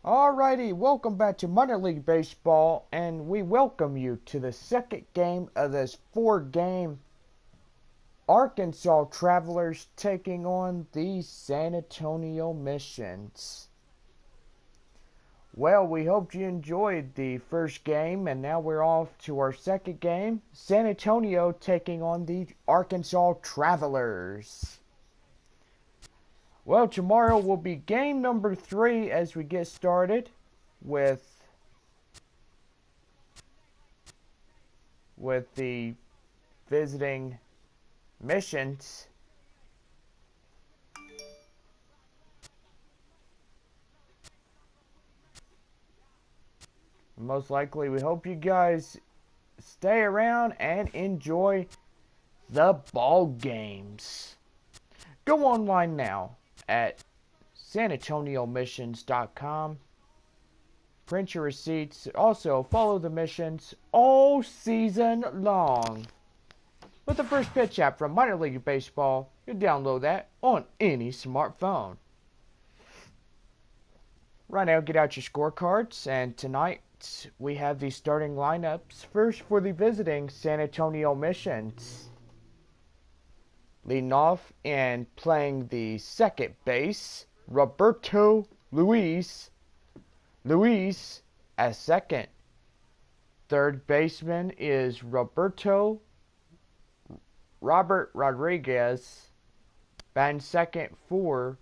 Alrighty, welcome back to Minor League Baseball, and we welcome you to the second game of this four-game Arkansas Travelers taking on the San Antonio Missions. Well, we hope you enjoyed the first game, and now we're off to our second game. San Antonio taking on the Arkansas Travelers. Well, tomorrow will be game number 3 as we get started with the visiting missions. Most likely, we hope you guys stay around and enjoy the ball games. Go online now at sanantoniomissions.com. Print your receipts. Also, follow the missions all season long. With the first pitch app from Minor League Baseball, you download that on any smartphone. Right now, get out your scorecards, and tonight we have the starting lineups. First, for the visiting San Antonio Missions. Leading off and playing the second base, Roberto Luis. Luis as second. Third baseman is Robert Rodriguez, batting second for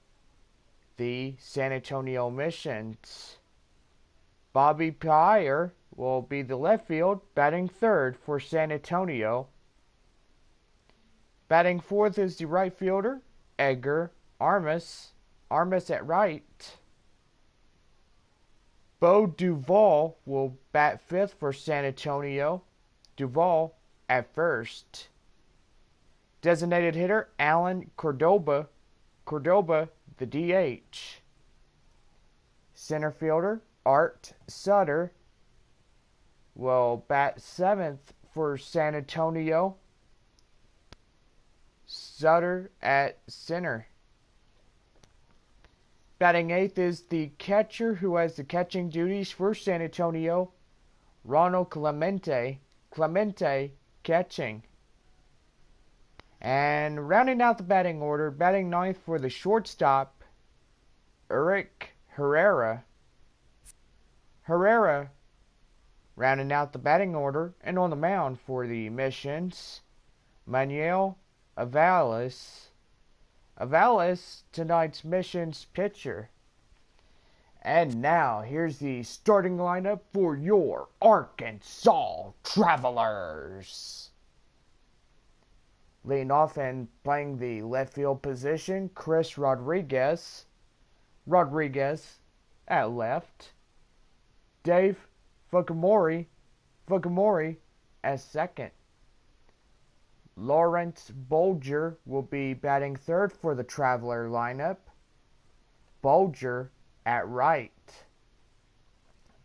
the San Antonio Missions. Bobby Pier will be the left field, batting third for San Antonio. Batting fourth is the right fielder, Edgar Armas. Armas at right. Bo Duvall will bat fifth for San Antonio. Duvall at first. Designated hitter, Alan Cordoba. Cordoba, the DH. Center fielder, Art Sutter will bat seventh for San Antonio. Sutter at center. Batting eighth is the catcher who has the catching duties for San Antonio, Ronald Clemente. Clemente catching. And rounding out the batting order, batting ninth for the shortstop, Eric Herrera. Herrera rounding out the batting order, and on the mound for the Missions, Manuel Avalos. Avalos, tonight's Missions pitcher. And now, here's the starting lineup for your Arkansas Travelers. Leading off and playing the left field position, Chris Rodriguez. Rodriguez at left. Dave Fukumori. Fukumori at second. Lawrence Bolger will be batting third for the Traveler lineup. Bolger at right.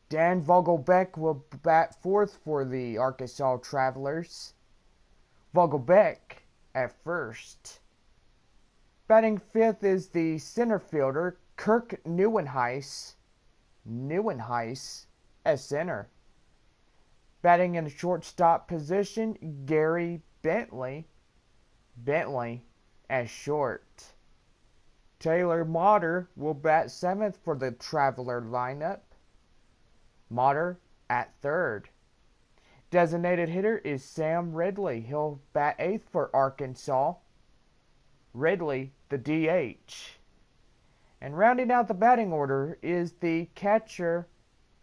Dan Vogelbeck will bat fourth for the Arkansas Travelers. Vogelbeck at first. Batting fifth is the center fielder, Kirk Neuenhuis. Neuenhuis at center. Batting in the shortstop position, Gary Bentley. Bentley as short. Taylor Motter will bat seventh for the Traveler lineup. Motter at third. Designated hitter is Sam Ridley. He'll bat eighth for Arkansas. Ridley, the DH. And rounding out the batting order is the catcher,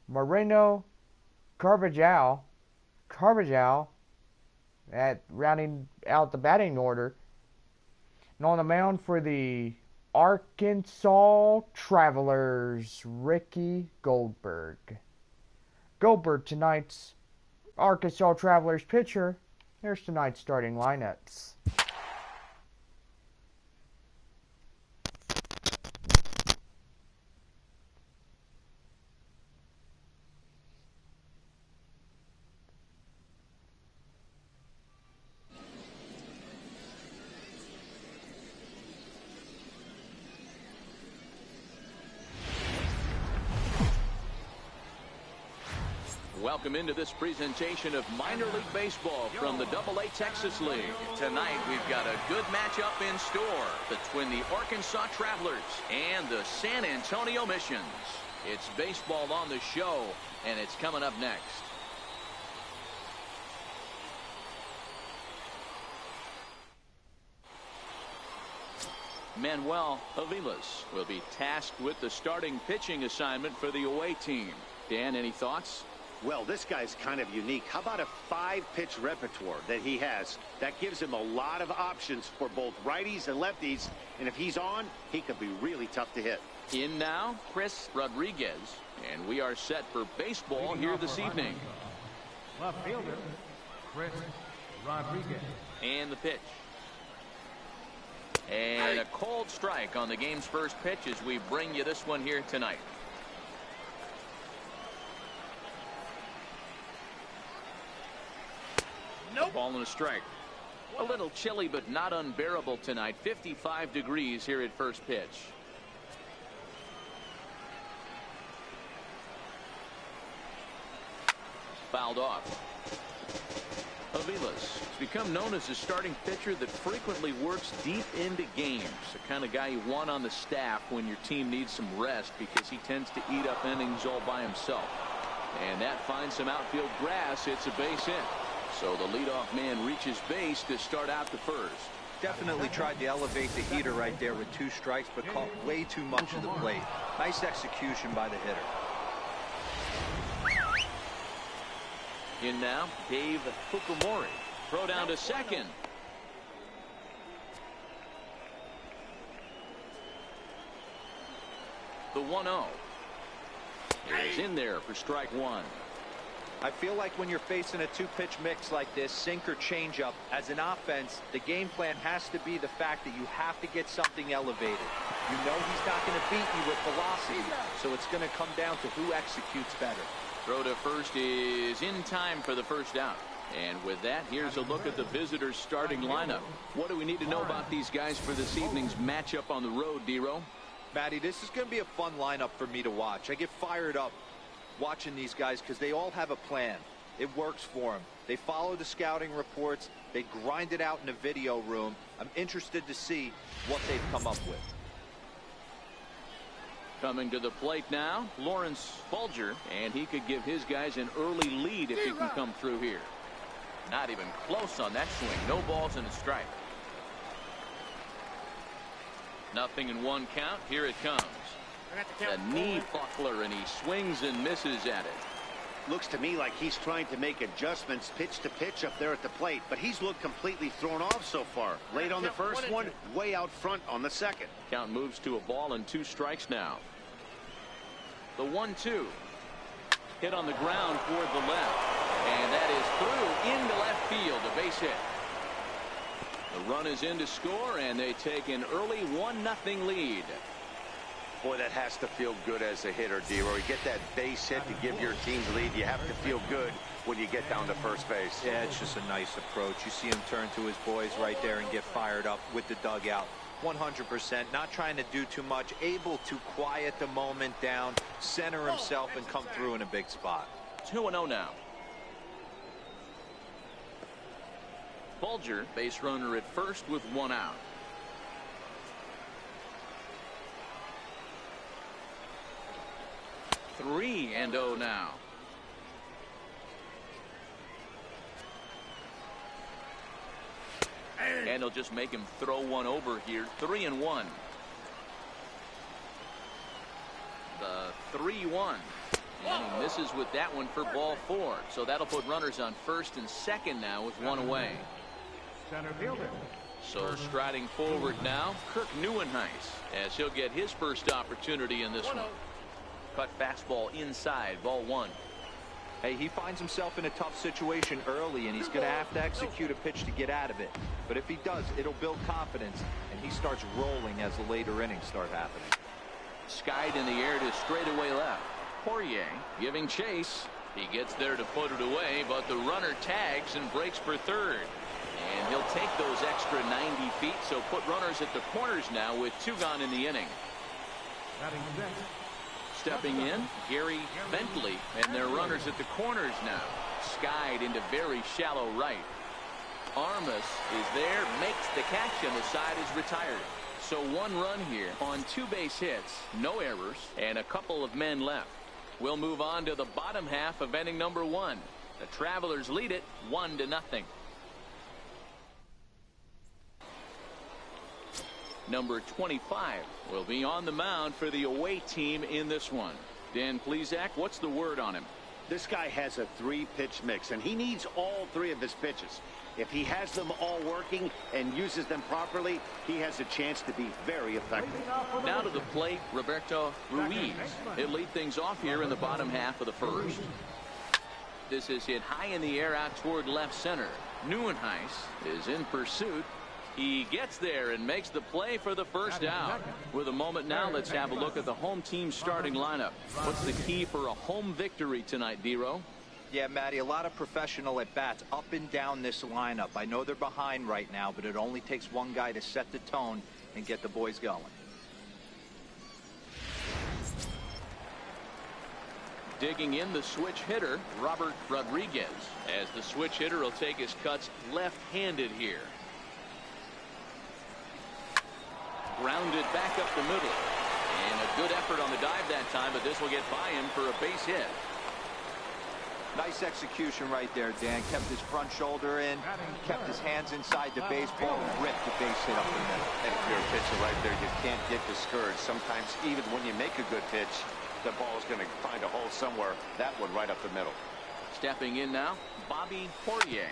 Moreno Carvajal. Carvajal at rounding out the batting order. And on the mound for the Arkansas Travelers, Ricky Goldberg. Goldberg, tonight's Arkansas Travelers pitcher. Here's tonight's starting lineups. Welcome into this presentation of minor league baseball from the AA Texas League. Tonight we've got a good matchup in store between the Arkansas Travelers and the San Antonio Missions. It's baseball on the show, and it's coming up next. Manuel Aviles will be tasked with the starting pitching assignment for the away team. Dan, any thoughts? Well, this guy's kind of unique. How about a 5-pitch repertoire that he has? That gives him a lot of options for both righties and lefties. And if he's on, he could be really tough to hit. In now, Chris Rodriguez. And we are set for baseball here this evening. Left fielder, Chris Rodriguez. And the pitch. And a cold strike on the game's first pitch as we bring you this one here tonight. Nope. Ball and a strike. A little chilly but not unbearable tonight. 55 degrees here at first pitch. Fouled off. Aviles has become known as a starting pitcher that frequently works deep into games. The kind of guy you want on the staff when your team needs some rest because he tends to eat up innings all by himself. And that finds some outfield grass. It's a base hit. So the leadoff man reaches base to start out the first. Definitely tried to elevate the heater right there with 2 strikes, but caught way too much of the plate. Nice execution by the hitter. In now, Dave Fukumori. Throw down to second. The 1-0 is in there for strike one. I feel like when you're facing a 2-pitch mix like this, sink or changeup, as an offense, the game plan has to be the fact that you have to get something elevated. You know he's not going to beat you with velocity, so it's going to come down to who executes better. Throw to first is in time for the first out. And with that, here's a look at the visitors' starting lineup. What do we need to know about these guys for this evening's matchup on the road, D-Row? Matty, this is going to be a fun lineup for me to watch. I get fired up watching these guys because they all have a plan. It works for them. They follow the scouting reports. They grind it out in the video room. I'm interested to see what they've come up with. Coming to the plate now, Lawrence Bulger, and he could give his guys an early lead if he can come through here. Not even close on that swing. No balls and a strike. Nothing in one count. Here it comes. A knee buckler, and he swings and misses at it. Looks to me like he's trying to make adjustments pitch to pitch up there at the plate, but he's looked completely thrown off so far. Late on the first one, way out front on the second. Count moves to a ball and 2 strikes now. The 1-2 hit on the ground toward the left, and that is through into left field, a base hit. The run is in to score, and they take an early 1-0 lead. Boy, that has to feel good as a hitter, D-Roy. You get that base hit to give your team the lead. You have to feel good when you get down to first base. Yeah, it's just a nice approach. You see him turn to his boys right there and get fired up with the dugout. 100%, not trying to do too much, able to quiet the moment down, center himself, and come through in a big spot. 2-0 now. Bulger, base runner at first with 1 out. 3-0 now. And they'll just make him throw one over here. 3-1. The 3-1. And he misses with that one for ball 4. So that'll put runners on first and second now with 1 away. Center fielder. So striding forward now, Kirk Neuenhuis, as he'll get his first opportunity in this one. Cut fastball inside, ball 1. Hey, he finds himself in a tough situation early, and he's going to have to execute a pitch to get out of it. But if he does, it'll build confidence, and he starts rolling as the later innings start happening. Skied in the air to straightaway left. Poirier giving chase. He gets there to put it away, but the runner tags and breaks for third. And he'll take those extra 90 feet, so put runners at the corners now with 2 gone in the inning. Stepping in, Gary Bentley, and their runners at the corners now. Skied into very shallow right. Armas is there, makes the catch, and the side is retired. So 1 run here on 2 base hits, no errors, and a couple of men left. We'll move on to the bottom half of inning number 1. The Travelers lead it 1-0. Number 25 will be on the mound for the away team in this one. Dan Plesac, what's the word on him? This guy has a 3-pitch mix, and he needs all 3 of his pitches. If he has them all working and uses them properly, he has a chance to be very effective. Now to the plate, Roberto Ruiz. He'll lead things off here in the bottom half of the first. This is hit high in the air out toward left center. Nieuwenhuis is in pursuit. He gets there and makes the play for the first out. With a moment now, let's have a look at the home team's starting lineup. What's the key for a home victory tonight, D-Row? Yeah, Matty, a lot of professional at-bats up and down this lineup. I know they're behind right now, but it only takes one guy to set the tone and get the boys going. Digging in the switch hitter, Robert Rodriguez, as the switch hitter will take his cuts left-handed here. Grounded back up the middle. And a good effort on the dive that time, but this will get by him for a base hit. Nice execution right there, Dan. Kept his front shoulder in, kept his hands inside the baseball, and ripped the base hit up the middle. And if you're a pitcher right there, you can't get discouraged. Sometimes even when you make a good pitch, the ball is going to find a hole somewhere. That one right up the middle. Stepping in now, Bobby Poirier.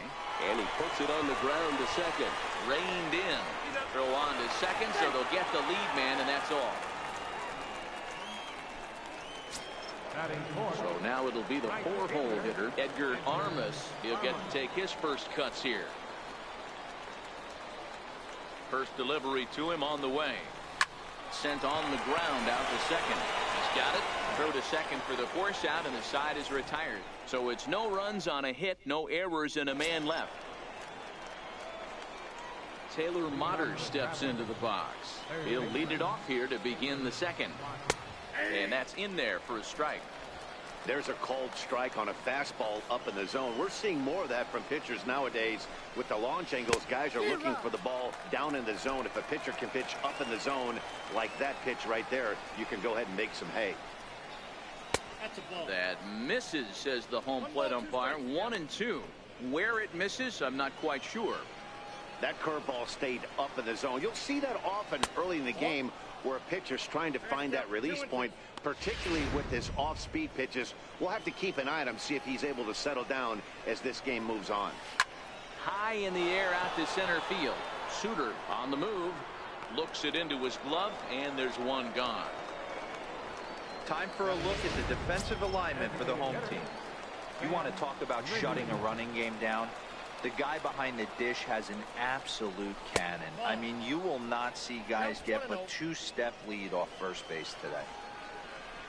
And he puts it on the ground to second. Reined in. Throw on to second, so they'll get the lead man, and that's all. So now it'll be the 4-hole hitter, Edgar Armas. He'll get to take his first cuts here. First delivery to him on the way. Sent on the ground out to second. He's got it. Throw to second for the force out, and the side is retired. So it's no runs on a hit, no errors, and a man left. Taylor Motter steps into the box. He'll lead it off here to begin the second. And that's in there for a strike. There's a called strike on a fastball up in the zone. We're seeing more of that from pitchers nowadays. With the launch angles, guys are looking for the ball down in the zone. If a pitcher can pitch up in the zone like that pitch right there, you can go ahead and make some hay. That misses, says the home plate umpire. 1-2. Where it misses, I'm not quite sure. That curveball stayed up in the zone. You'll see that often early in the game where a pitcher's trying to find that release point, particularly with his off-speed pitches. We'll have to keep an eye on him, see if he's able to settle down as this game moves on. High in the air out to center field. Suter on the move. Looks it into his glove, and there's one gone. Time for a look at the defensive alignment for the home team. You want to talk about shutting a running game down? The guy behind the dish has an absolute cannon. I mean, you will not see guys get but 2-step lead off first base today.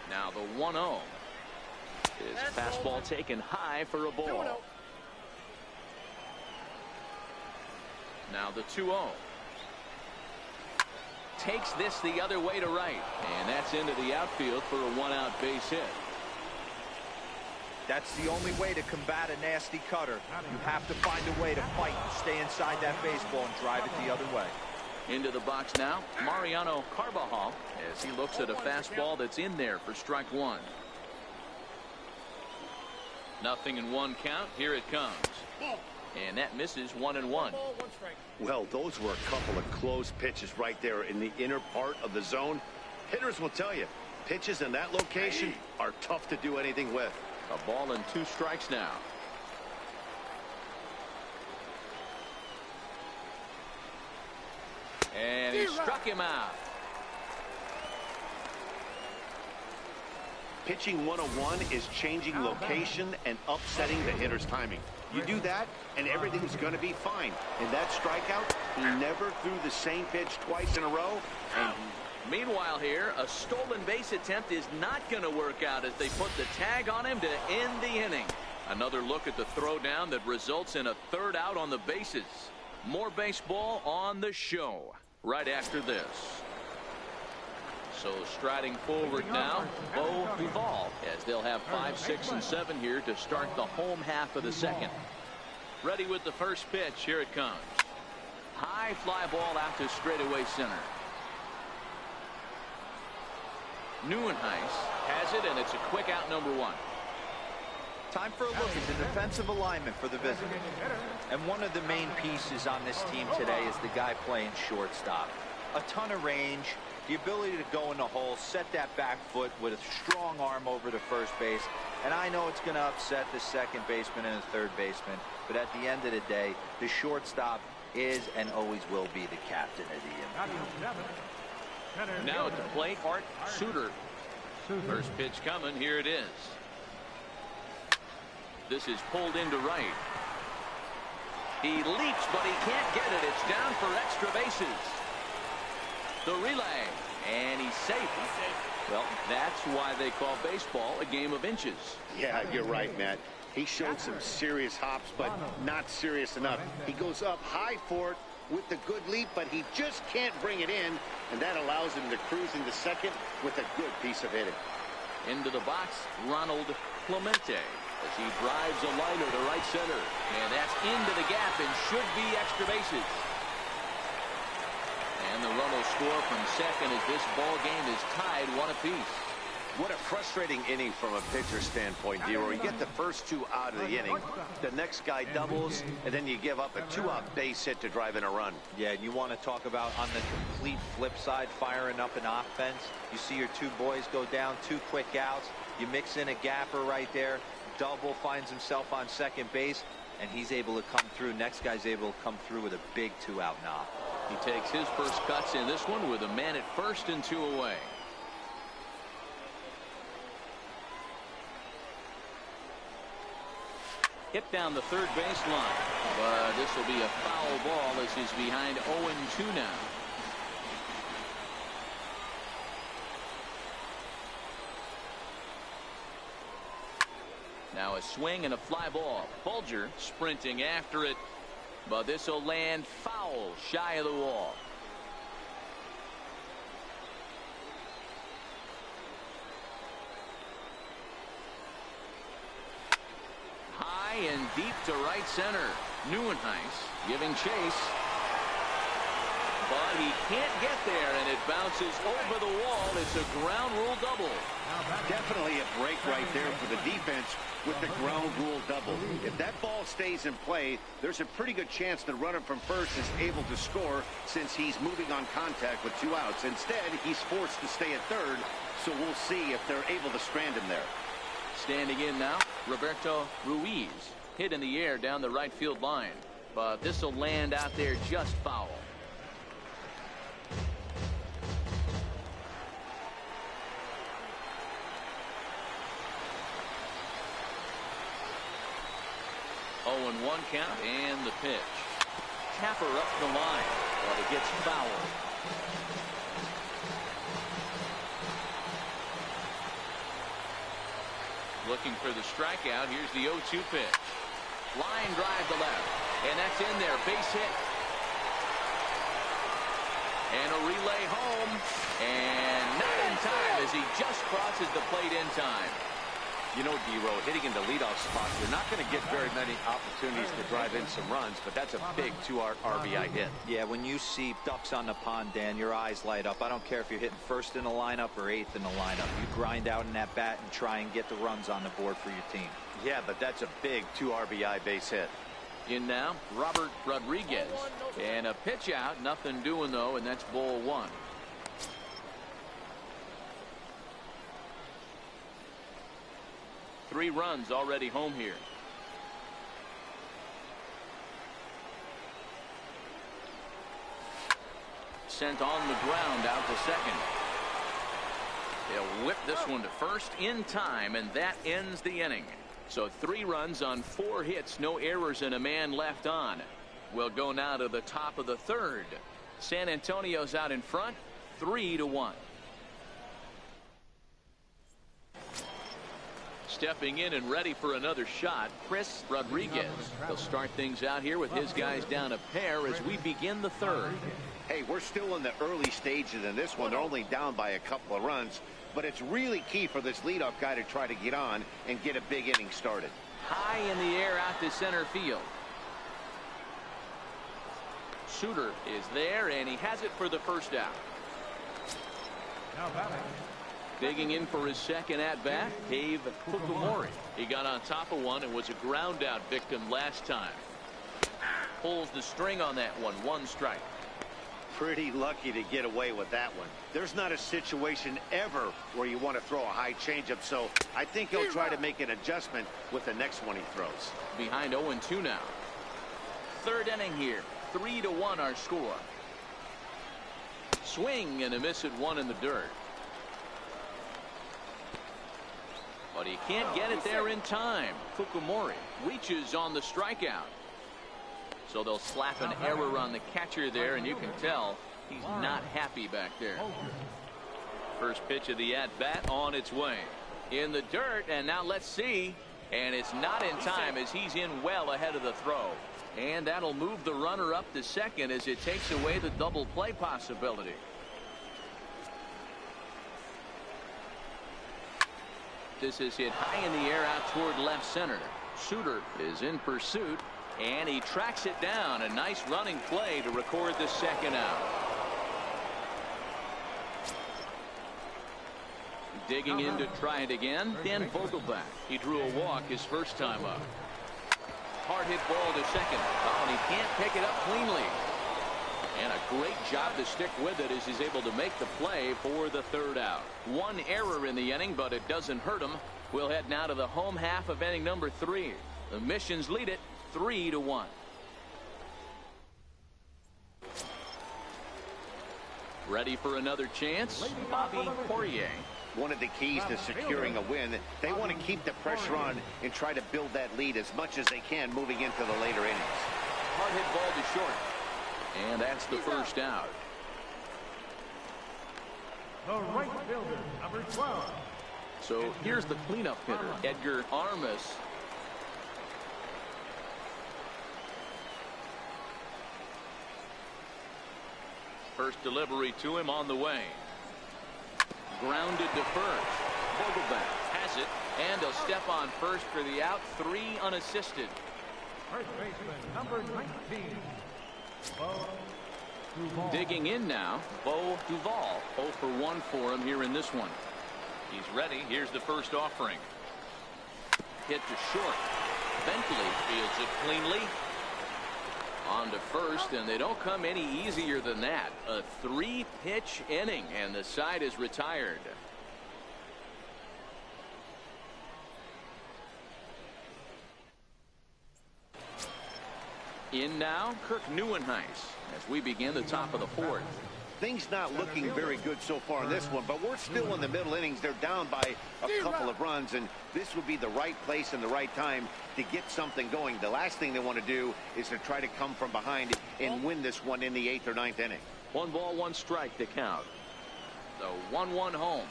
Now the 1-0. His fastball taken high for a ball. Now the 2-0. Takes this the other way to right. And that's into the outfield for a 1-out base hit. That's the only way to combat a nasty cutter. You have to find a way to fight and stay inside that baseball and drive it the other way. Into the box now, Mariano Carbajal, as he looks at a fastball that's in there for strike one. Nothing in one count. Here it comes. And that misses 1-1. Well, those were a couple of close pitches right there in the inner part of the zone. Hitters will tell you, pitches in that location are tough to do anything with. A ball and 2 strikes now. And he struck him out. Pitching 101 is changing location and upsetting the hitter's timing. You do that, and everything's going to be fine. In that strikeout, he never threw the same pitch twice in a row. And meanwhile here, a stolen base attempt is not going to work out as they put the tag on him to end the inning. Another look at the throwdown that results in a 3rd out on the bases. More baseball on the show right after this. So striding forward now, Bo Duval, as they'll have 5, 6, and 7 here to start the home half of the second. Ready with the first pitch. Here it comes. High fly ball out to straightaway center. Neuenhuis has it, and it's a quick out, number 1. Time for a look at the defensive alignment for the visitors. And one of the main pieces on this team today is the guy playing shortstop. A ton of range, the ability to go in the hole, set that back foot with a strong arm over to first base. And I know it's going to upset the second baseman and the third baseman, but at the end of the day, the shortstop is and always will be the captain of the infield. Now at the plate, Art Suter. First pitch coming. Here it is. This is pulled into right. He leaps, but he can't get it. It's down for extra bases. The relay, and he's safe. Well, that's why they call baseball a game of inches. Yeah, you're right, Matt. He showed some serious hops, but not serious enough. He goes up high for it with the good leap, but he just can't bring it in, and that allows him to cruise into second with a good piece of hitting. Into the box, Ronald Clemente, as he drives a liner to right center, and that's into the gap and should be extra bases. And the run will score from second as this ball game is tied 1 apiece. What a frustrating inning from a pitcher standpoint, D-Roy. You get the first 2 out of the inning, the next guy doubles, and then you give up a 2-out base hit to drive in a run. Yeah, and you want to talk about on the complete flip side, firing up an offense. You see your 2 boys go down, 2 quick outs. You mix in a gapper right there. Double finds himself on second base, and he's able to come through. Next guy's able to come through with a big 2-out knock. He takes his first cuts in this one with a man at first and 2 away. Hit down the third baseline, but this will be a foul ball as he's behind 0-2 now. Now a swing and a fly ball. Bulger sprinting after it, but this will land foul shy of the wall. High and deep to right center. Neuenhuis giving chase, but he can't get there, and it bounces over the wall. It's a ground rule double. Definitely a break right there for the defense with the ground rule double. If that ball stays in play, there's a pretty good chance the runner from first is able to score since he's moving on contact with 2 outs. Instead, he's forced to stay at third, so we'll see if they're able to strand him there. Standing in now, Roberto Ruiz. Hit in the air down the right field line, but this will land out there just foul. Oh, and 1 count, and the pitch. Tapper up the line, but it gets fouled. Looking for the strikeout. Here's the 0-2 pitch. Line drive to left, and that's in there. Base hit. And a relay home, and not in time as he just crosses the plate in time. You know, D-Row, hitting in the leadoff spot, you're not going to get very many opportunities to drive in some runs, but that's a big 2-RBI hit. Yeah, when you see ducks on the pond, Dan, your eyes light up. I don't care if you're hitting first in the lineup or 8th in the lineup. You grind out in that bat and try and get the runs on the board for your team. Yeah, but that's a big 2-RBI base hit. In now, Robert Rodriguez. And a pitch out. Nothing doing, though, and that's ball 1. Three runs already home here. Sent on the ground out to second. They'll whip this one to first in time, and that ends the inning. So 3 runs on 4 hits, no errors, and a man left on. We'll go now to the top of the 3rd. San Antonio's out in front, 3-1. stepping in and ready for another shot, Chris Rodriguez. They'll start things out here with his guys down a pair as we begin the third. Hey, we're still in the early stages in this one. They're only down by a couple of runs, but it's really key for this leadoff guy to try to get on and get a big inning started. High in the air out to center field. Suter is there, and he has it for the first out. Now batting. Digging in for his second at-bat, Dave Fukumori. He got on top of one and was a ground-out victim last time. Pulls the string on that one. One strike. Pretty lucky to get away with that one. There's not a situation ever where you want to throw a high changeup, so I think he'll try to make an adjustment with the next one he throws. Behind 0-2 now. Third inning here. 3-1 our score. Swing and a miss at one in the dirt. But he can't get it there in time. Fukumori reaches on the strikeout. So they'll slap an error on the catcher there, and you can tell he's not happy back there. First pitch of the at-bat on its way. In the dirt, and now let's see. And it's not in time as he's in well ahead of the throw. And that'll move the runner up to second as it takes away the double play possibility. This is hit high in the air out toward left center. Suter is in pursuit, and he tracks it down. A nice running play to record the second out. Digging in to try it again, Dan Vogelbach. He drew a walk his first time up. Hard hit ball to second. Oh, and he can't pick it up cleanly. And a great job to stick with it as he's able to make the play for the third out. One error in the inning, but it doesn't hurt him. We'll head now to the home half of inning number 3. The Missions lead it 3-1. Ready for another chance? Bobby Poirier. One of the keys to securing a win, they want to keep the pressure on and try to build that lead as much as they can moving into the later innings. Hard hit ball to short. And that's the first out. The right fielder, number 12. So here's the cleanup hitter, Edgar Armas. First delivery to him on the way. Grounded to first. Vogelbach has it, and he'll step on first for the out. 3 unassisted. First baseman, number 19. Bo Duval. Digging in now, Bo Duval. 0 for 1 for him here in this one. He's ready. Here's the first offering. Hit to short. Bentley fields it cleanly. On to first, and they don't come any easier than that. A 3-pitch inning, and the side is retired. In now, Kirk Neuenhuis as we begin the top of the 4th. Things not looking very good so far in this one, but we're still in the middle innings. They're down by a couple of runs, and this would be the right place and the right time to get something going. The last thing they want to do is to try to come from behind and win this one in the 8th or 9th inning. 1 ball, 1 strike to count. The 1-1 home.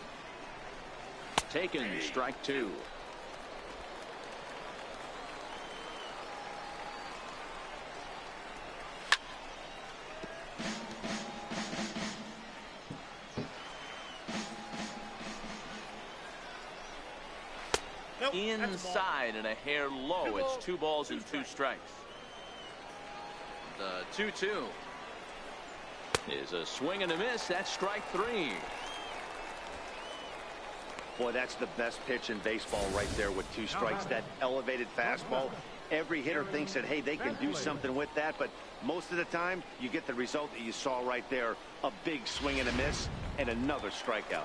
Taken, strike 2. Inside and a hair low. It's 2 balls and 2 strikes. The 2-2 is a swing and a miss. That's strike 3. Boy, that's the best pitch in baseball right there with 2 strikes. That elevated fastball. Every hitter thinks that, hey, they can do something with that, but most of the time you get the result that you saw right there. A big swing and a miss and another strikeout.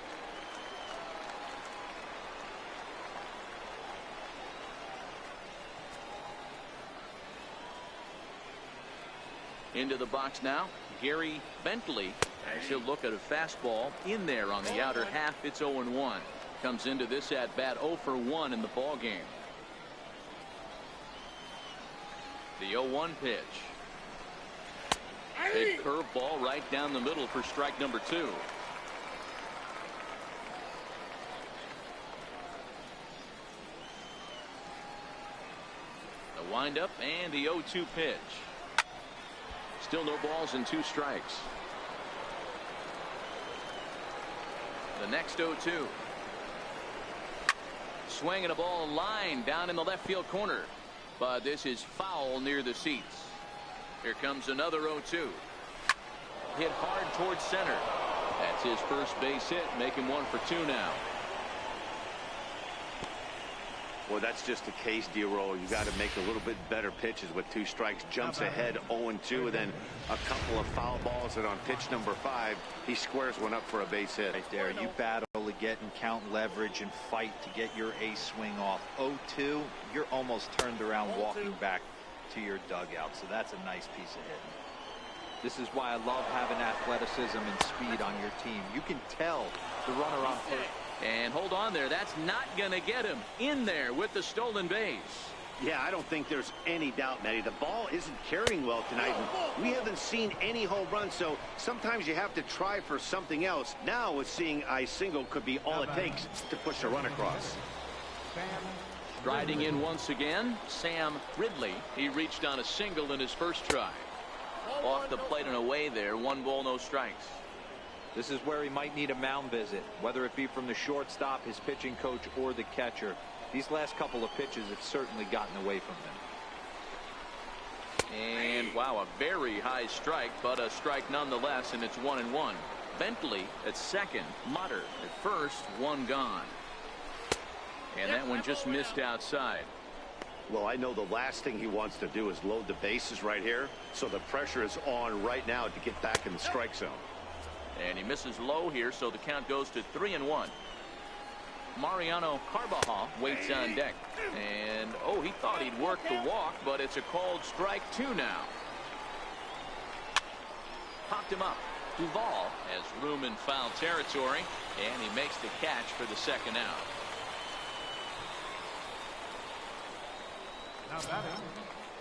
Into the box now, Gary Bentley, as he'll look at a fastball in there on the outer half. It's 0-1. Comes into this at bat 0 for 1 in the ball game. The 0-1 pitch. Big curveball right down the middle for strike number 2. Wind up and the 0-2 pitch. Still no balls and 2 strikes. The next 0-2. Swinging a ball line down in the left field corner. But this is foul near the seats. Here comes another 0-2. Hit hard towards center. That's his first base hit, making 1 for 2 now. Well, that's just a case, D-Roll. You got to make a little bit better pitches with 2 strikes. Jumps ahead 0-2, and then a couple of foul balls, and on pitch number 5, he squares one up for a base hit. Right there, you battle to get and count leverage and fight to get your ace swing off. 0-2, you're almost turned around walking back to your dugout, so that's a nice piece of hitting. This is why I love having athleticism and speed on your team. You can tell the runner on first. And hold on there. That's not going to get him in there with the stolen base. Yeah, I don't think there's any doubt, Matty. The ball isn't carrying well tonight, and we haven't seen any home runs, so sometimes you have to try for something else. Now, with seeing I single could be all it takes to push a run across. Striding in once again, Sam Ridley. He reached on a single in his first try. Off the plate and away there. 1 ball, no strikes. This is where he might need a mound visit, whether it be from the shortstop, his pitching coach, or the catcher. These last couple of pitches have certainly gotten away from him. And wow, a very high strike, but a strike nonetheless, and it's 1-1. Bentley at second, Mutter at first, 1 gone. And that one just missed outside. Well, I know the last thing he wants to do is load the bases right here, so the pressure is on right now to get back in the strike zone. And he misses low here, so the count goes to 3-1. Mariano Carvajal waits on deck. And, oh, he thought he'd work the walk, but it's a called strike 2 now. Popped him up. Duvall has room in foul territory, and he makes the catch for the second out. Now batting,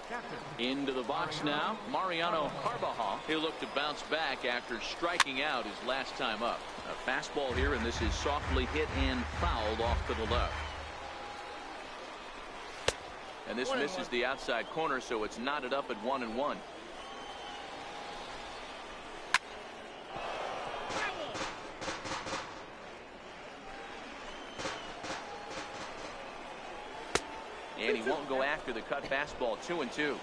catcher. Into the box now, Mariano Carvajal. He'll look to bounce back after striking out his last time up. A fastball here, and this is softly hit and fouled off to the left. And this misses the outside corner, so it's knotted up at 1-1. And he won't go after the cut fastball. 2-2.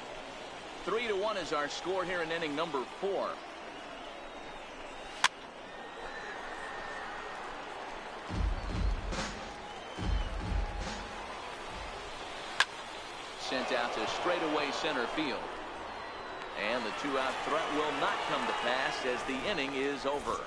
3-1 is our score here in inning number 4. Sent out to straightaway center field. And the 2-out threat will not come to pass as the inning is over.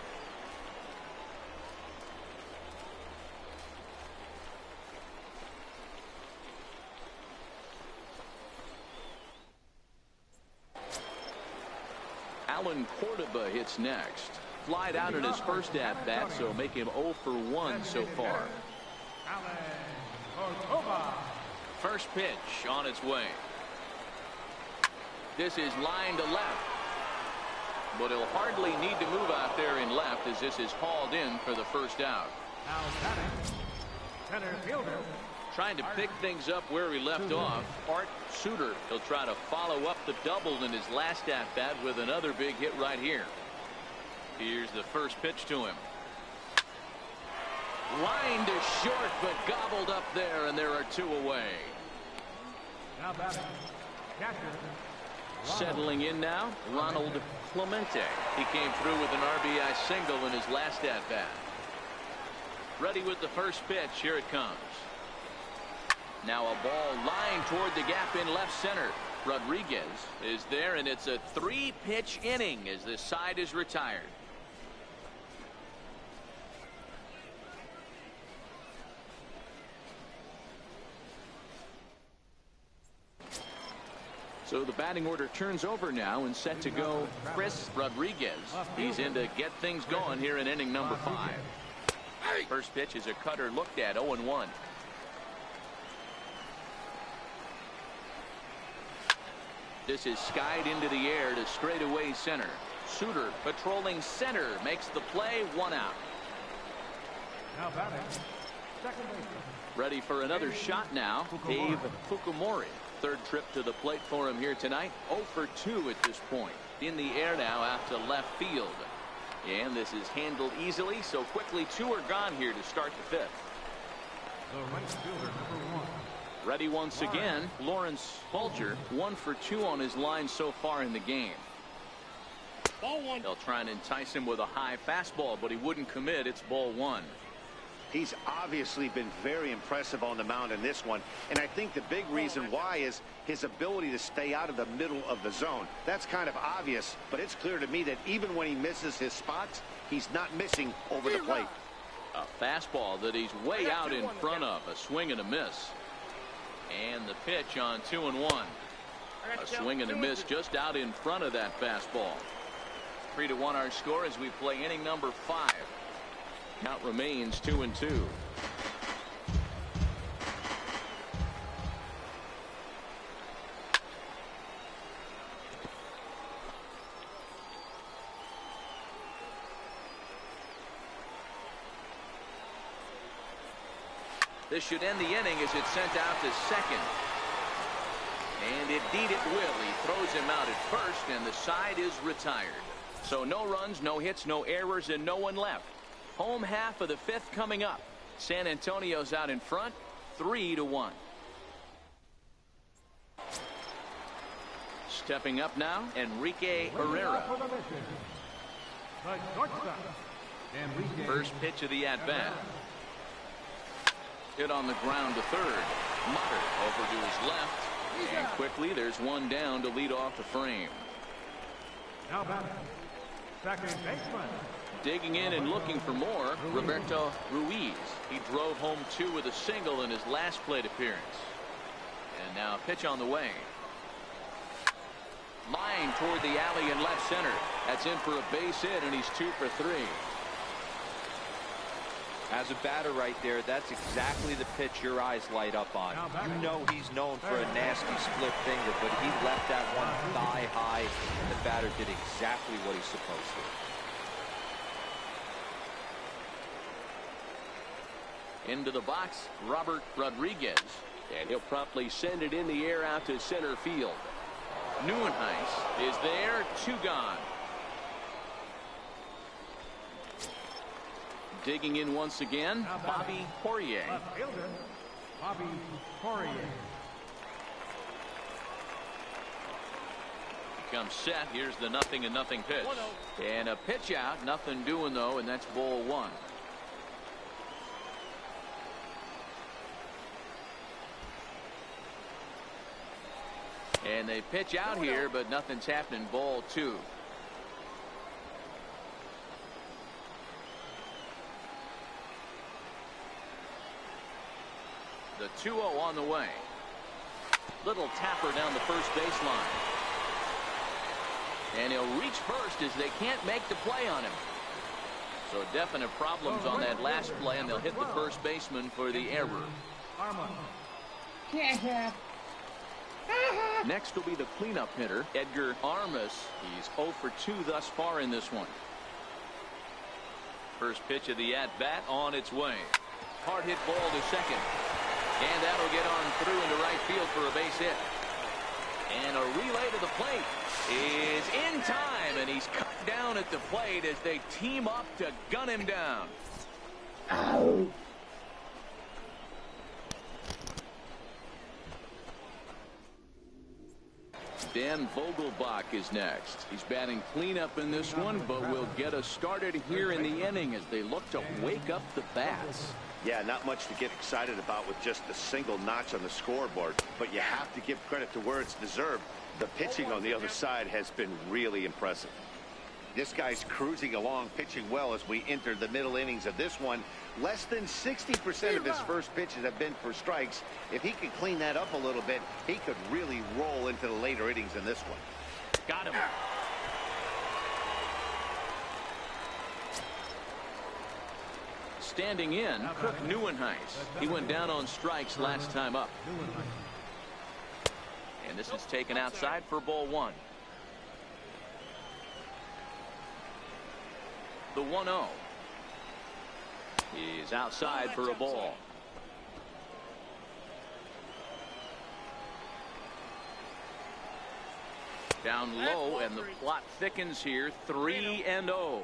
Alan Cordoba hits next. Flied out in his first at-bat, so make him 0 for 1 so far. Alan Cordoba. First pitch on its way. This is line to left. But he'll hardly need to move out there in left as this is hauled in for the first out. Now batting, center fielder. Trying to pick things up where he left off. Art Suter. He'll try to follow up the double in his last at-bat with another big hit right here. Here's the first pitch to him. Line to short, but gobbled up there, and there are 2 away. Now batting, catcher. Settling in now, Ronald Clemente. He came through with an RBI single in his last at-bat. Ready with the first pitch. Here it comes. Now a ball lined toward the gap in left center. Rodriguez is there, and it's a 3-pitch inning as this side is retired. So the batting order turns over now and set to go Chris Rodriguez. He's in to get things going here in inning number 5. First pitch is a cutter looked at. 0-1. This is skied into the air to straightaway center. Suter patrolling center makes the play. 1 out. Now batting, second baseman. Ready for another shot now. Dave Fukumori. third trip to the plate for him here tonight. 0 for 2 at this point. In the air now out to left field. And this is handled easily, so quickly 2 are gone here to start the fifth. The right fielder, number 1. Ready once again, Lawrence Bulger, 1 for 2 on his line so far in the game. Ball 1. They'll try and entice him with a high fastball, but he wouldn't commit. It's ball 1. He's obviously been very impressive on the mound in this one, and I think the big reason why is his ability to stay out of the middle of the zone. That's kind of obvious, but it's clear to me that even when he misses his spots, he's not missing over the plate. A fastball that he's way out in front of. A swing and a miss. And the pitch on 2-1. A swing and a miss just out in front of that fastball. 3-1 our score as we play inning number 5. Count remains 2-2. This should end the inning as it's sent out to second. And indeed it will. He throws him out at first, and the side is retired. So no runs, no hits, no errors, and no one left. Home half of the fifth coming up. San Antonio's out in front, 3-1. Stepping up now, Enrique Herrera. The shortstop, Enrique. First pitch of the at-bat. Hit on the ground to third. Motter over to his left. And quickly there's one down to lead off the frame. Now batting, second baseman. Digging in and looking for more, Roberto Ruiz. He drove home 2 with a single in his last plate appearance. And now a pitch on the way. Line toward the alley in left center. That's in for a base hit, and he's 2 for 3. As a batter right there, that's exactly the pitch your eyes light up on. You know he's known for a nasty split finger, but he left that one thigh high, and the batter did exactly what he's supposed to. Into the box, Robert Rodriguez. And he'll promptly send it in the air out to center field. Neuenhuis is there, 2 gone. Digging in once again, Bobby Poirier. Left fielder, Bobby Poirier. Comes set. Here's the 0-0 pitch. And a pitch out. Nothing doing though, and that's ball 1. And they pitch out here, but nothing's happening. Ball 2. The 2-0 on the way. Little tapper down the first baseline. And he'll reach first as they can't make the play on him. So definite problems on that last play, and they'll hit the first baseman for the error. Next will be the cleanup hitter, Edgar Armas. He's 0 for 2 thus far in this one. First pitch of the at-bat on its way. Hard hit ball to second. And that'll get on through into right field for a base hit. And a relay to the plate is in time, and he's cut down at the plate as they team up to gun him down. Ow. Dan Vogelbach is next. He's batting cleanup in this one, but will get us started here in the inning as they look to wake up the bats. Yeah, not much to get excited about with just a single notch on the scoreboard, but you have to give credit to where it's deserved. The pitching on the other side has been really impressive. This guy's cruising along, pitching well as we enter the middle innings of this one. Less than 60% of his first pitches have been for strikes. If he could clean that up a little bit, he could really roll into the later innings in this one. Got him. Standing in, Cook Neuenhuis. He went down on strikes last time up. And this is taken outside for ball 1. The 1-0 is outside for a ball. Down low, and the plot thickens here. 3-0.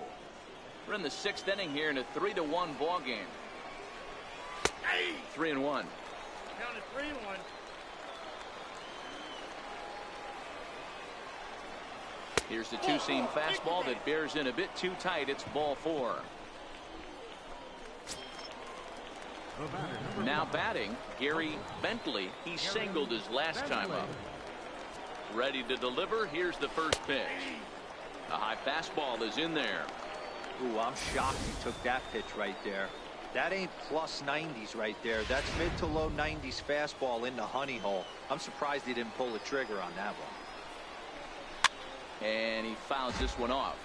We're in the 6th inning here in a 3-1 ball game. 3-1. Counted 3-1. Here's the two-seam fastball that bears in a bit too tight. It's ball 4. Now batting, Gary Bentley. He singled his last time up. Ready to deliver. Here's the first pitch. A high fastball is in there. Ooh, I'm shocked he took that pitch right there. That ain't plus 90s right there. That's mid to low 90s fastball in the honey hole. I'm surprised he didn't pull the trigger on that one. And he fouls this one off.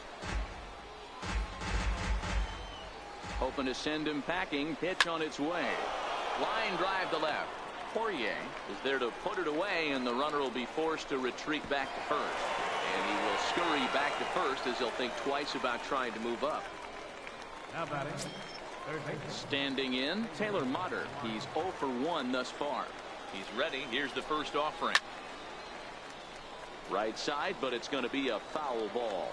Hoping to send him packing. Pitch on its way. Line drive to left. Poirier is there to put it away, and the runner will be forced to retreat back to first. And he will scurry back to first as he'll think twice about trying to move up. Now batting, third baseman. Standing in, Taylor Motter. He's 0 for 1 thus far. He's ready. Here's the first offering. Right side, but it's going to be a foul ball.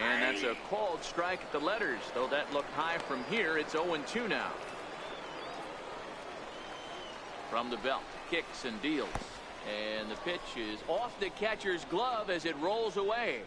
And that's a called strike at the letters. Though that looked high from here, it's 0-2 now. From the belt, kicks and deals. And the pitch is off the catcher's glove as it rolls away.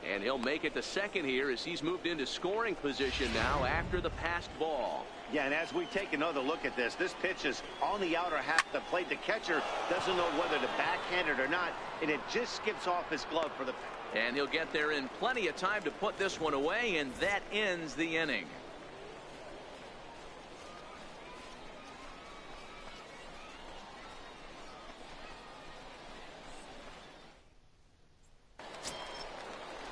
And he'll make it to second here as he's moved into scoring position now after the passed ball. Yeah, and as we take another look at this pitch is on the outer half of the plate. The catcher doesn't know whether to backhand it or not, and it just skips off his glove for the... And he'll get there in plenty of time to put this one away, and that ends the inning.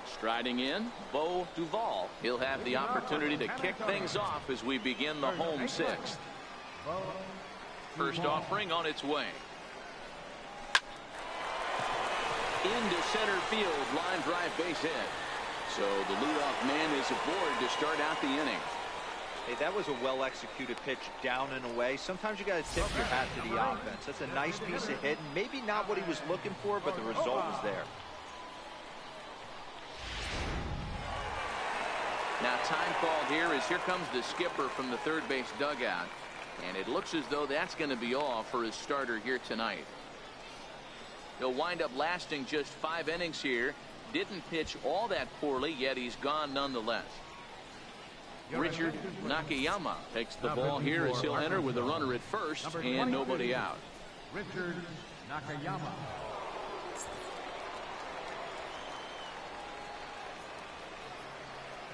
Striding in, Bo Duvall. He'll have the opportunity to kick things off as we begin the home 6th. First offering on its way. Into center field, line drive base hit. So the leadoff man is aboard to start out the inning. Hey, that was a well-executed pitch down and away. Sometimes you got to tip your hat to the offense. That's a nice piece of hitting. Maybe not what he was looking for, but the result was there. Now time called here as here comes the skipper from the third base dugout. And it looks as though that's going to be all for his starter here tonight. He'll wind up lasting just 5 innings here. Didn't pitch all that poorly, yet he's gone nonetheless. Richard Nakayama takes the ball here as he'll enter with a runner at first and nobody out. Richard Nakayama.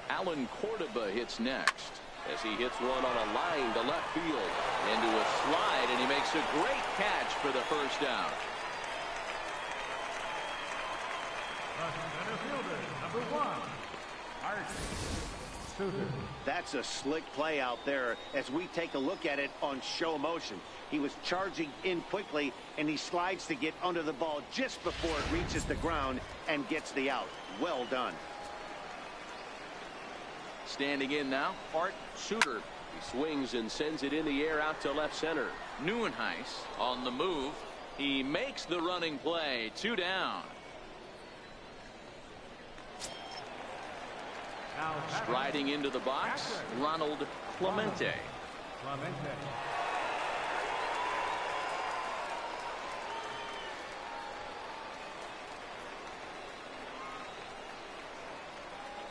Alan Cordoba hits next as he hits one on a line to left field into a slide, and he makes a great catch for the first down. Center fielder, number 1, Art Suter. That's a slick play out there as we take a look at it on show motion. He was charging in quickly, and he slides to get under the ball just before it reaches the ground and gets the out. Well done. Standing in now, Art Suter. He swings and sends it in the air out to left center. Neuenhuis on the move. He makes the running play. 2 down. Now Striding into the box, Ronald Clemente. Clemente.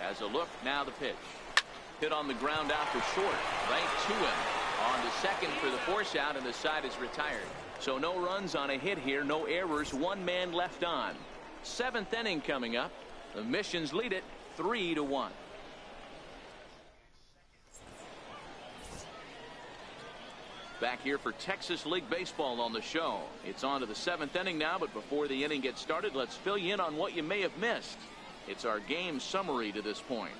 As a look, now the pitch. Hit on the ground out to short. Right to him. On to second for the force out, and the side is retired. So no runs on a hit here, no errors, 1 man left on. 7th inning coming up. The Missions lead it 3-1. Back here for Texas League Baseball on the show. It's on to the 7th inning now, but before the inning gets started, let's fill you in on what you may have missed. It's our game summary to this point.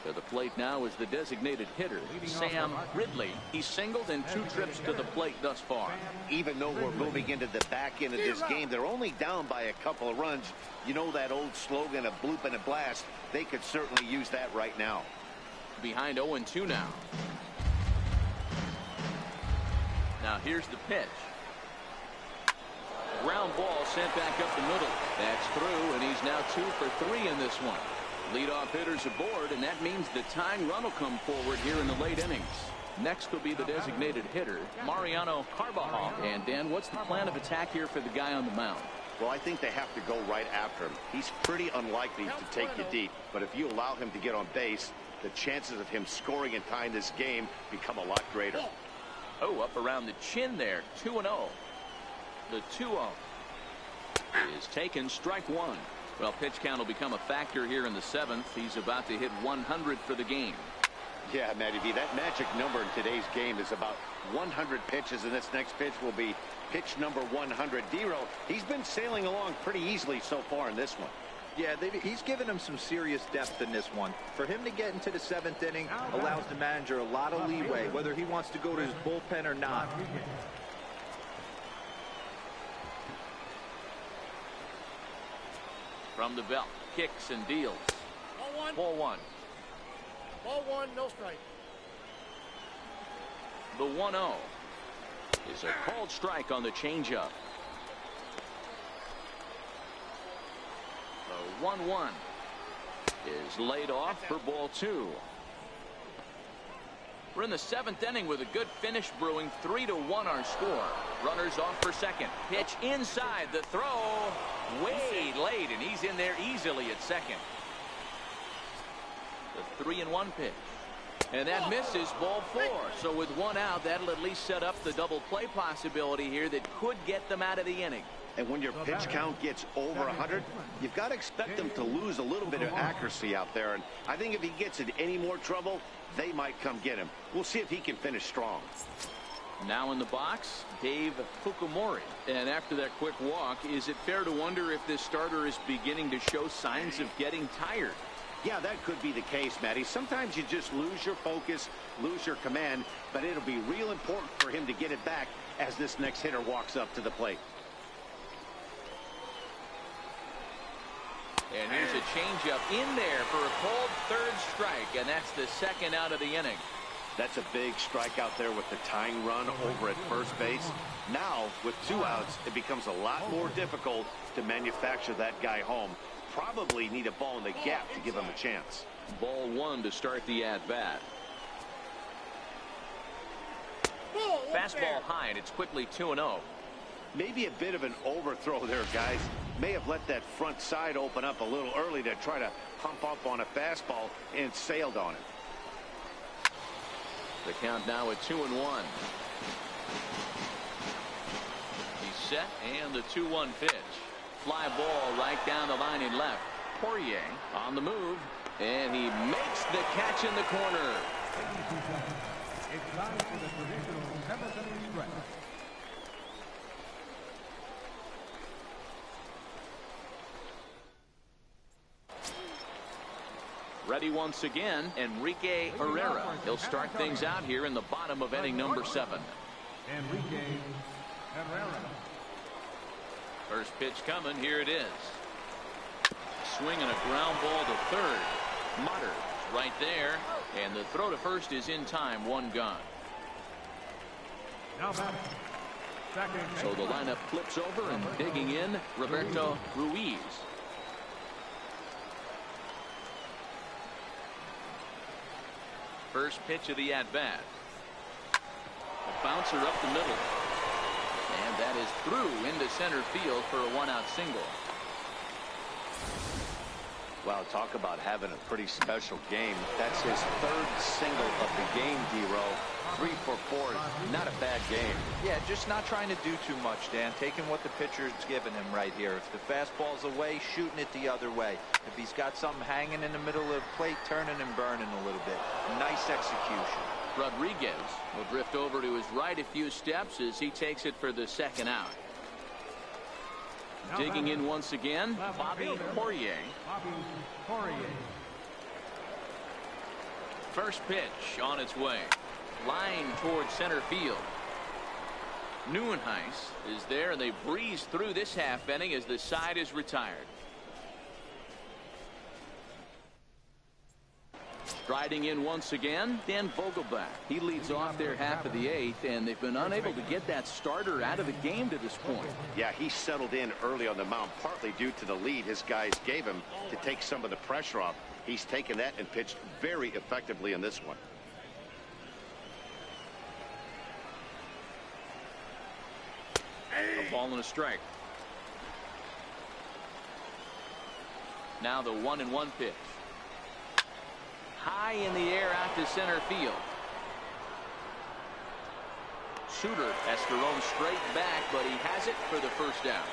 To the plate now is the designated hitter, Sam Ridley. He's singled in 2 trips to the plate thus far. Even though we're moving into the back end of this game, they're only down by a couple of runs. You know that old slogan of bloop and a blast? They could certainly use that right now. Behind 0-2 now. Now here's the pitch. Ground ball sent back up the middle. That's through, and he's now 2 for 3 in this one. Leadoff hitters aboard, and that means the tying run will come forward here in the late innings. Next will be the designated hitter, Mariano Carvajal. And Dan, what's the plan of attack here for the guy on the mound? Well, I think they have to go right after him. He's pretty unlikely to take you deep, but if you allow him to get on base, the chances of him scoring and tying this game become a lot greater. Oh, up around the chin there, 2-0. The 2-0 is taken, strike one. Well, pitch count will become a factor here in the 7th. He's about to hit 100 for the game. Yeah, Matty V, that magic number in today's game is about 100 pitches, and this next pitch will be pitch number 100. Dero, he's been sailing along pretty easily so far in this one. Yeah, he's given him some serious depth in this one. For him to get into the 7th inning allows the manager a lot of leeway, whether he wants to go to his bullpen or not. From the belt, kicks and deals. Ball one. Ball one, no strike. The 1-0 is a called strike on the changeup. The 1-1 is laid off for ball 2. We're in the 7th inning with a good finish brewing. 3-1 our score. Runners off for second. Pitch inside. The throw way late, and he's in there easily at second. The 3-1 pitch. And that misses, ball 4. So with one out, that'll at least set up the double play possibility here that could get them out of the inning. And when your pitch count gets over 100, you've got to expect them to lose a little bit of accuracy out there. And I think if he gets in any more trouble, they might come get him. We'll see if he can finish strong. Now in the box, Dave Fukumori. And after that quick walk, is it fair to wonder if this starter is beginning to show signs of getting tired? Yeah, that could be the case, Matty. Sometimes you just lose your focus, lose your command, but it'll be real important for him to get it back as this next hitter walks up to the plate. And here's a changeup in there for a called 3rd strike, and that's the 2nd out of the inning. That's a big strikeout there with the tying run over at first base. Now, with 2 outs, it becomes a lot more difficult to manufacture that guy home. Probably need a ball in the gap to give him a chance. Ball 1 to start the at-bat. Fastball high, and it's quickly 2-0. Maybe a bit of an overthrow there, guys. May have let that front side open up a little early to try to pump up on a fastball and sailed on it. The count now at 2-1. He's set, and the 2-1 pitch. Fly ball right down the line in left. Poirier on the move, and he makes the catch in the corner. It's time for the traditional 7th inning stretch. Ready once again, Enrique Herrera. He'll start things out here in the bottom of inning number 7. Enrique Herrera. First pitch coming. Here it is. Swinging a ground ball to third. Mutter right there, and the throw to first is in time. 1 gone. Now batting. Second. So the lineup flips over, and digging in, Roberto Ruiz. First pitch of the at-bat. A bouncer up the middle. And that is through into center field for a 1-out single. Wow, talk about having a pretty special game. That's his 3rd single of the game, Dero. 3 for 4. Not a bad game. Yeah, just not trying to do too much, Dan. Taking what the pitcher's given him right here. If the fastball's away, shooting it the other way. If he's got something hanging in the middle of the plate, turning and burning a little bit. Nice execution. Rodriguez will drift over to his right a few steps as he takes it for the 2nd out. Digging in once again, Bobby Poirier. First pitch on its way. Line towards center field. Neuenhuis is there, and they breeze through this half inning as the side is retired. Striding in once again, Dan Vogelback. He leads off their half of the eighth, and they've been unable to get that starter out of the game to this point. Yeah, he settled in early on the mound, partly due to the lead his guys gave him to take some of the pressure off. He's taken that and pitched very effectively in this one. A ball and a strike. Now the 1-1 pitch. High in the air out to center field. Suter has to roam straight back, but he has it for the first out.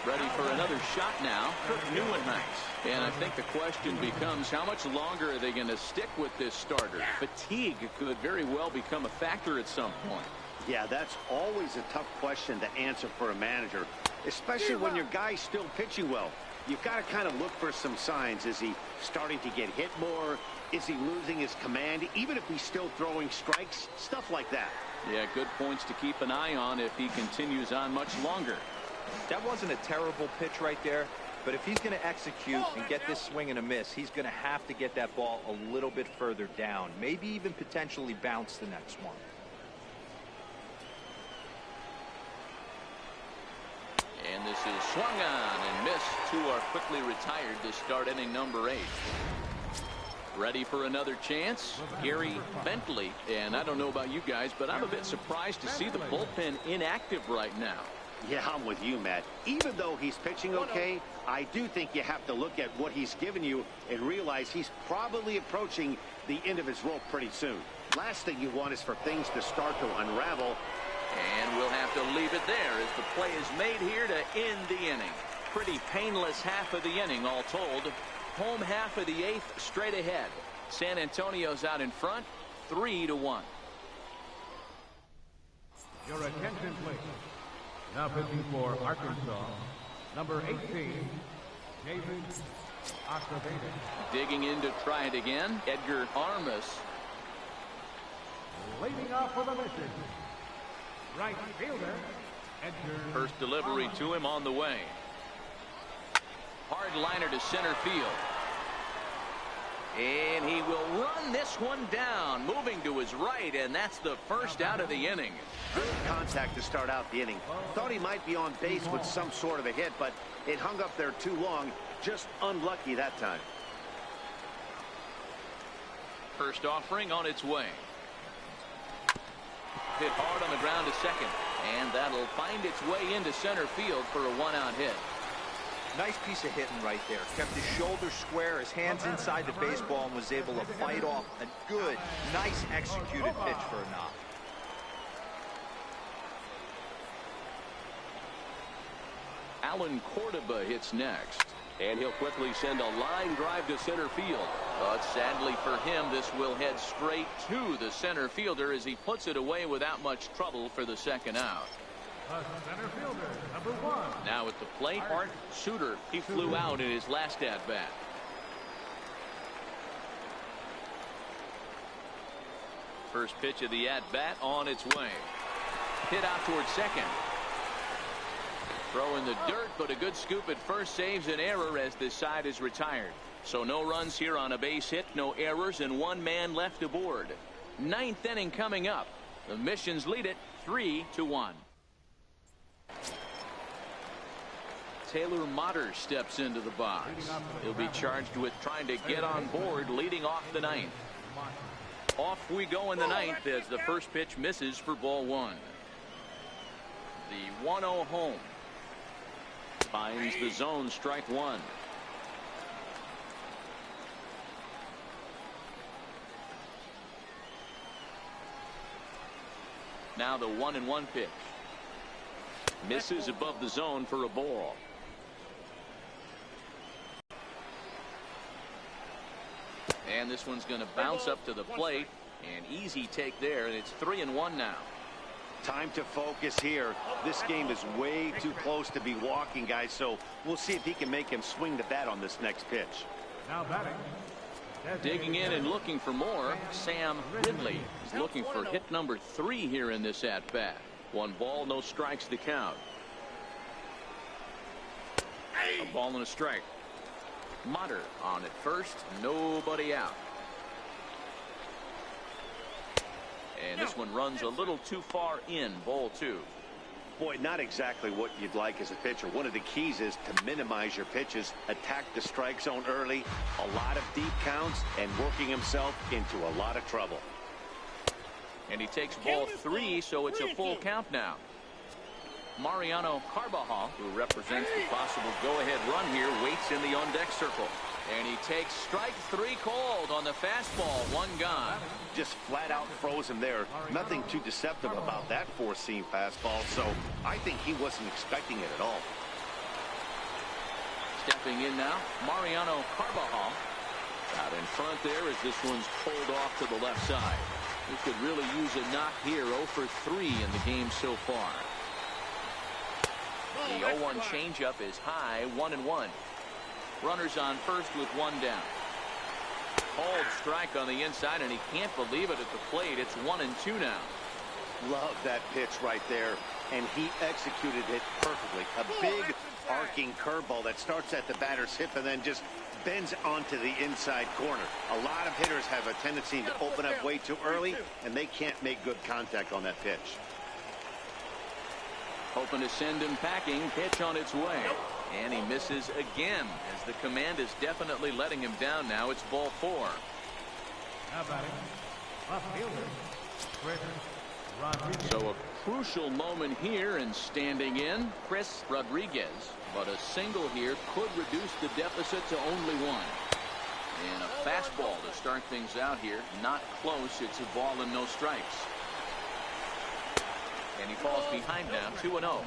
Ready for another shot now for Neuenheim. And I think the question becomes, how much longer are they going to stick with this starter? Fatigue could very well become a factor at some point. Yeah, that's always a tough question to answer for a manager, especially when your guy's still pitching well. You've got to kind of look for some signs. Is he starting to get hit more? Is he losing his command? Even if he's still throwing strikes, stuff like that. Yeah, good points to keep an eye on if he continues on much longer. That wasn't a terrible pitch right there, but if he's going to execute and get this swing and a miss, he's going to have to get that ball a little bit further down, maybe even potentially bounce the next one. And this is swung on and missed. Two are quickly retired to start inning number 8. Ready for another chance, Gary Bentley. And I don't know about you guys, but I'm a bit surprised to see the bullpen inactive right now. Yeah, I'm with you, Matt. Even though he's pitching okay, I do think you have to look at what he's given you and realize he's probably approaching the end of his rope pretty soon. Last thing you want is for things to start to unravel. And we'll have to leave it there as the play is made here to end the inning. Pretty painless half of the inning all told. Home half of the 8th straight ahead. San Antonio's out in front, 3-1. Your attention, please. Now pitching for Arkansas, number 18, David Acevedo. Digging in to try it again, Edgar Armas. Leading off for the mission, right fielder, Edgar. First delivery to him on the way. Hard liner to center field. And he will run this one down, moving to his right, and that's the first out of the inning. Good contact to start out the inning. Thought he might be on base with some sort of a hit, but it hung up there too long. Just unlucky that time. First offering on its way. Hit hard on the ground to second, and that'll find its way into center field for a 1-out hit. Nice piece of hitting right there. Kept his shoulders square, his hands inside the baseball, and was able to fight off a good, nice executed pitch for a knock. Alan Cordoba hits next, and he'll quickly send a line drive to center field. But sadly for him, this will head straight to the center fielder as he puts it away without much trouble for the second out. Center fielder, number 1. Now at the plate, Art Suter. He flew out in his last at-bat. First pitch of the at-bat on its way. Hit out towards second. Throw in the dirt, but a good scoop at first saves an error as this side is retired. So no runs here on a base hit, no errors, and 1 man left aboard. 9th inning coming up. The Missions lead it 3-1. Taylor Motter steps into the box. He'll be charged with trying to get on board leading off the 9th. Off we go in the 9th as the first pitch misses for ball 1. The 1-0 home. Finds the zone, strike 1. Now the 1-1 pitch. Misses above the zone for a ball. And this one's going to bounce up to the plate. An easy take there, and it's 3-1 now. Time to focus here. This game is way too close to be walking, guys, so we'll see if he can make him swing the bat on this next pitch. Now batting. Digging in and looking for more, Sam Ridley is looking for hit number 3 here in this at-bat. 1 ball, no strikes to count. A ball and a strike. Motter on at first, nobody out. And this one runs a little too far in, ball 2. Boy, not exactly what you'd like as a pitcher. One of the keys is to minimize your pitches, attack the strike zone early, a lot of deep counts, and working himself into a lot of trouble. And he takes ball 3, so it's a full count now. Mariano Carbajal, who represents the possible go-ahead run here, waits in the on-deck circle. And he takes strike 3 called on the fastball. 1 gone. Just flat out froze him there. Nothing too deceptive about that four-seam fastball, so I think he wasn't expecting it at all. Stepping in now, Mariano Carbajal. Out in front there as this one's pulled off to the left side. He could really use a knock here. 0 for 3 in the game so far. The 0-1 changeup is high, 1-1. Runners on first with 1 down. Called strike on the inside, and he can't believe it at the plate. It's 1-2 now. Love that pitch right there, and he executed it perfectly. A big arcing curveball that starts at the batter's hip and then just bends onto the inside corner. A lot of hitters have a tendency to open up way too early, and they can't make good contact on that pitch. Hoping to send him packing. Pitch on its way. And he misses again, as the command is definitely letting him down now. It's ball 4. Now batting, left fielder, Chris Rodriguez. So a crucial moment here, and standing in, Chris Rodriguez. But a single here could reduce the deficit to only 1. And a fastball to start things out here. Not close. It's a ball and no strikes. And he falls behind now, 2-0.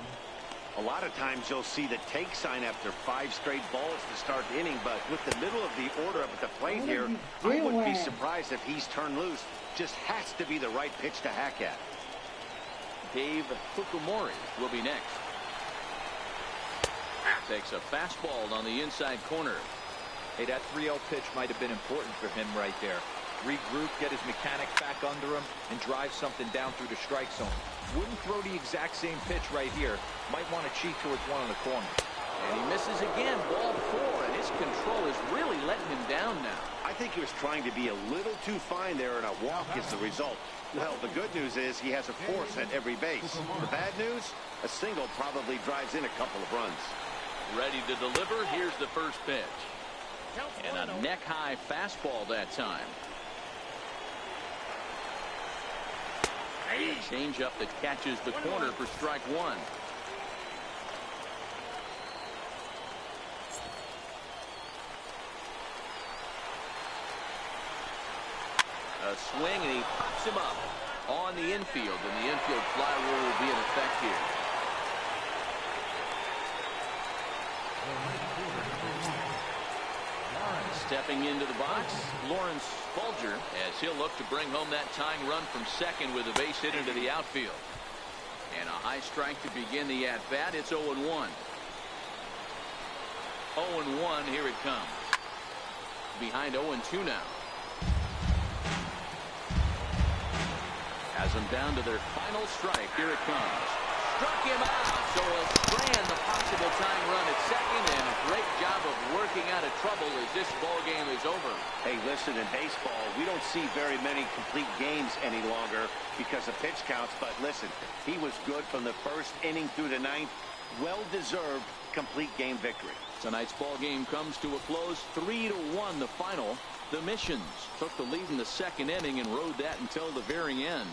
A lot of times you'll see the take sign after 5 straight balls to start the inning, but with the middle of the order up at the plate here, I wouldn't be surprised if he's turned loose. Just has to be the right pitch to hack at. Dave Fukumori will be next. Takes a fastball on the inside corner. Hey, that 3-0 pitch might have been important for him right there. Regroup, get his mechanics back under him, and drive something down through the strike zone. Wouldn't throw the exact same pitch right here. Might want to cheat towards one on the corner. And he misses again, ball 4, and his control is really letting him down now. I think he was trying to be a little too fine there, and a walk is the result. Well, the good news is he has a force at every base. The bad news, a single probably drives in a couple of runs. Ready to deliver. Here's the first pitch. And a neck-high fastball that time. Change-up that catches the corner for strike 1. A swing, and he pops him up on the infield, and the infield fly rule will be in effect here. Stepping into the box, Lawrence Folger, as he'll look to bring home that tying run from second with a base hit into the outfield. And a high strike to begin the at-bat. It's 0-1. 0-1, here it comes. Behind 0-2 now. Has them down to their final strike. Here it comes. Struck him out, so he'll strand the possible tying run at second, and a great job of working out of trouble as this ball game is over. Hey, listen, in baseball, we don't see very many complete games any longer because of pitch counts, but listen, he was good from the first inning through the 9th. Well-deserved complete game victory. Tonight's ball game comes to a close, 3-1 the final. The Missions took the lead in the second inning and rode that until the very end.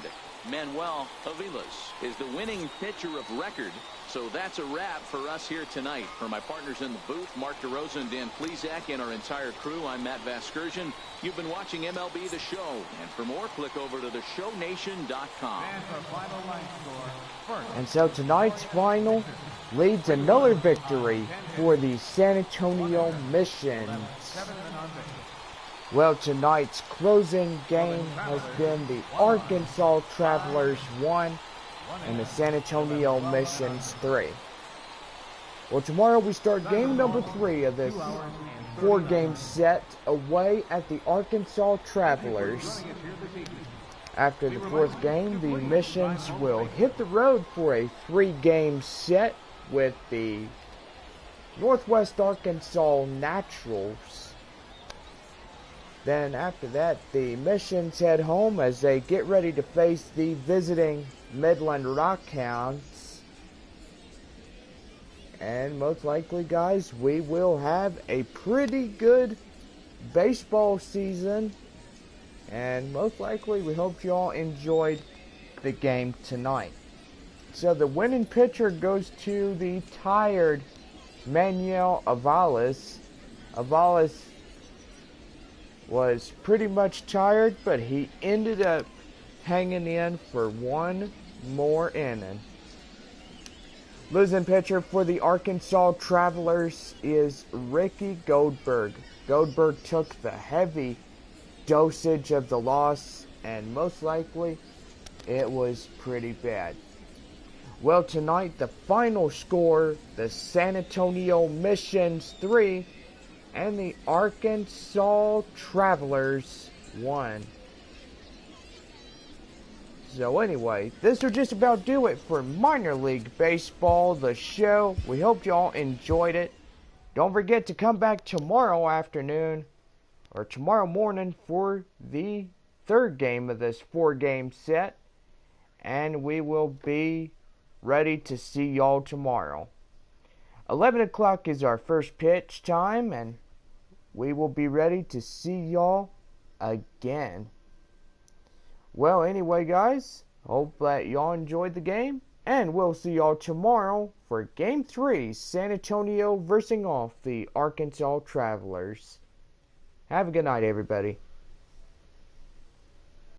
Manuel Aviles is the winning pitcher of record. So that's a wrap for us here tonight. For my partners in the booth, Mark DeRosa and Dan Plesac, and our entire crew, I'm Matt Vasgersian. You've been watching MLB The Show. And for more, click over to theshownation.com. And so tonight's final leads another victory for the San Antonio Missions. Well, tonight's closing game has been the Arkansas Travelers 1 and the San Antonio Missions 3. Well, tomorrow we start game number 3 of this 4-game set away at the Arkansas Travelers. After the 4th game, the Missions will hit the road for a 3-game set with the Northwest Arkansas Naturals. Then after that, the Missions head home as they get ready to face the visiting Midland Rockhounds. And most likely, guys, we will have a pretty good baseball season. And most likely, we hope you all enjoyed the game tonight. So the winning pitcher goes to the tired Manuel Avalos. Avalos was pretty much tired, but he ended up hanging in for one more inning. Losing pitcher for the Arkansas Travelers is Ricky Goldberg. Goldberg took the heavy dosage of the loss, and most likely it was pretty bad. Well, tonight the final score, the San Antonio Missions 3 and the Arkansas Travelers 1. So anyway, this will just about do it for Minor League Baseball, the show. We hope y'all enjoyed it. Don't forget to come back tomorrow afternoon or tomorrow morning for the third game of this 4-game set. And we will be ready to see y'all tomorrow. 11 o'clock is our first pitch time, and we will be ready to see y'all again. Well, anyway, guys, hope that y'all enjoyed the game, and we'll see y'all tomorrow for Game 3, San Antonio versus off the Arkansas Travelers. Have a good night, everybody.